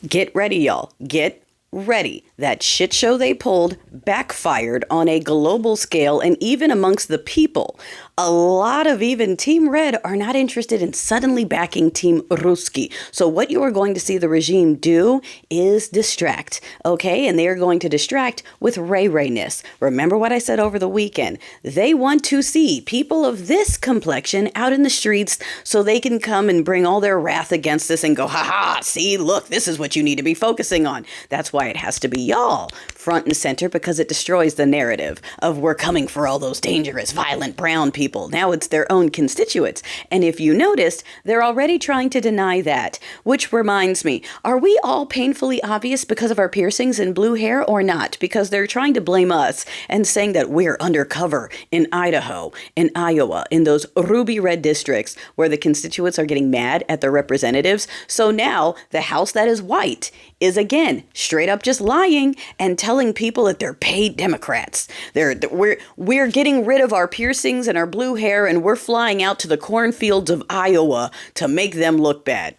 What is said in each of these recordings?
Get ready, y'all. Get ready. That shit show they pulled backfired on a global scale and even amongst the people. A lot of even Team Red are not interested in suddenly backing Team Ruski. So what you are going to see the regime do is distract, okay? And they are going to distract with Ray-Rayness. Remember what I said over the weekend. They want to see people of this complexion out in the streets so they can come and bring all their wrath against us and go, ha, see, look, this is what you need to be focusing on. That's why it has to be y'all front and center, because it destroys the narrative of we're coming for all those dangerous, violent brown people. Now it's their own constituents. And if you noticed, they're already trying to deny that, which reminds me, are we all painfully obvious because of our piercings and blue hair or not? Because they're trying to blame us and saying that we're undercover in Idaho, in Iowa, in those ruby red districts where the constituents are getting mad at their representatives. So now the House that is white is again straight up just lying and telling people that they're paid Democrats. We're getting rid of our piercings and our blue hair, and we're flying out to the cornfields of Iowa to make them look bad.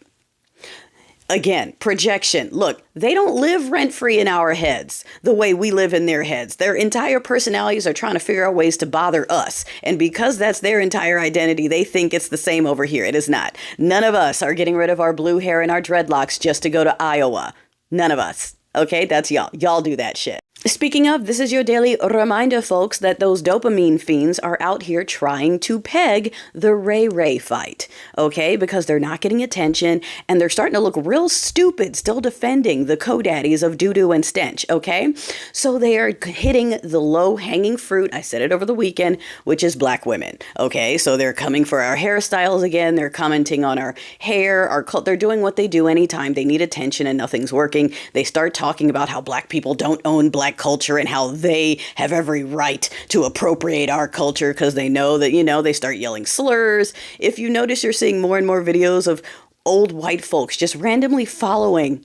Again, projection. Look, they don't live rent-free in our heads the way we live in their heads. Their entire personalities are trying to figure out ways to bother us. And because that's their entire identity, they think it's the same over here. It is not. None of us are getting rid of our blue hair and our dreadlocks just to go to Iowa. None of us. Okay, that's y'all. Y'all do that shit. Speaking of, this is your daily reminder, folks, that those dopamine fiends are out here trying to peg the Ray fight, okay? Because they're not getting attention, and they're starting to look real stupid still defending the co-daddies of doo-doo and stench, okay? So they are hitting the low-hanging fruit, I said it over the weekend, which is black women, okay? So they're coming for our hairstyles again, they're commenting on our hair, they're doing what they do anytime they need attention and nothing's working. They start talking about how black people don't own black culture and how they have every right to appropriate our culture because they know that, they start yelling slurs. If you notice, you're seeing more and more videos of old white folks just randomly following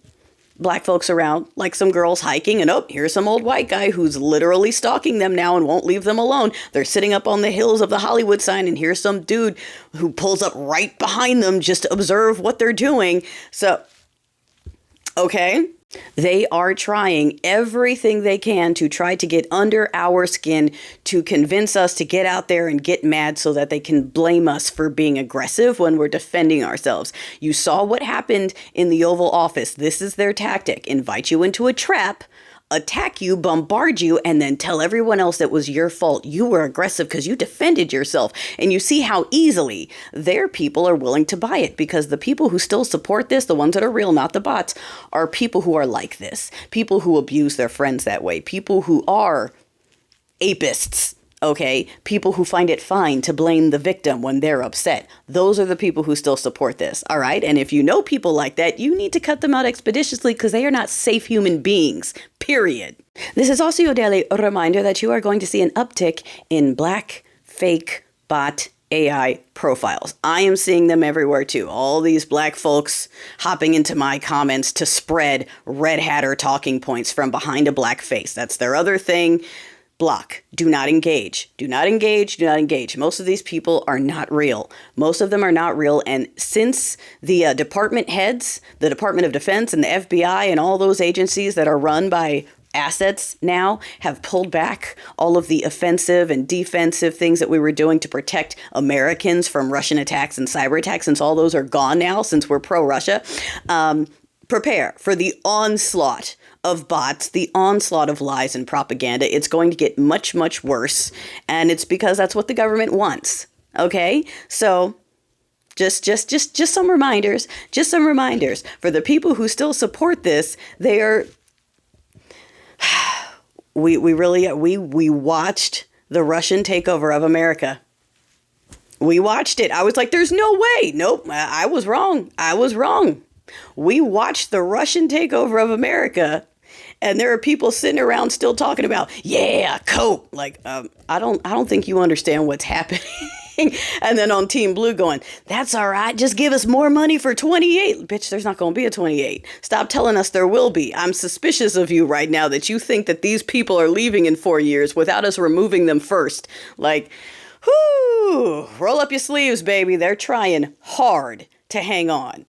black folks around, like some girls hiking, and here's some old white guy who's literally stalking them now and won't leave them alone. They're sitting up on the hills of the Hollywood sign, and here's some dude who pulls up right behind them just to observe what they're doing. So, okay. They are trying everything they can to try to get under our skin to convince us to get out there and get mad so that they can blame us for being aggressive when we're defending ourselves. You saw what happened in the Oval Office. This is their tactic. Invite you into a trap, attack you, bombard you, and then tell everyone else that was your fault. You were aggressive because you defended yourself. And you see how easily their people are willing to buy it, because the people who still support this, the ones that are real, not the bots, are people who are like this. People who abuse their friends that way. People who are apists. Okay, people who find it fine to blame the victim when they're upset. Those are the people who still support this. All right. And if you know people like that, you need to cut them out expeditiously because they are not safe human beings, period. This is also your daily reminder that you are going to see an uptick in black, fake, bot, AI profiles. I am seeing them everywhere too. All these black folks hopping into my comments to spread red hatter talking points from behind a black face. That's their other thing. Block. Do not engage. Do not engage. Do not engage. Most of these people are not real. Most of them are not real. And since the department heads, the Department of Defense and the FBI and all those agencies that are run by assets now have pulled back all of the offensive and defensive things that we were doing to protect Americans from Russian attacks and cyber attacks, since all those are gone now, since we're pro-Russia, prepare for the onslaught of bots, the onslaught of lies and propaganda. It's going to get much, much worse. And it's because that's what the government wants. Okay? So just some reminders, for the people who still support this. They are, we watched the Russian takeover of America. We watched it. I was like, there's no way. Nope. I was wrong. We watched the Russian takeover of America. And there are people sitting around still talking about, yeah, cope. Like, I don't think you understand what's happening. And then on Team Blue going, that's all right. Just give us more money for 28. Bitch, there's not going to be a 28. Stop telling us there will be. I'm suspicious of you right now that you think that these people are leaving in 4 years without us removing them first. Like, whoo, roll up your sleeves, baby. They're trying hard to hang on.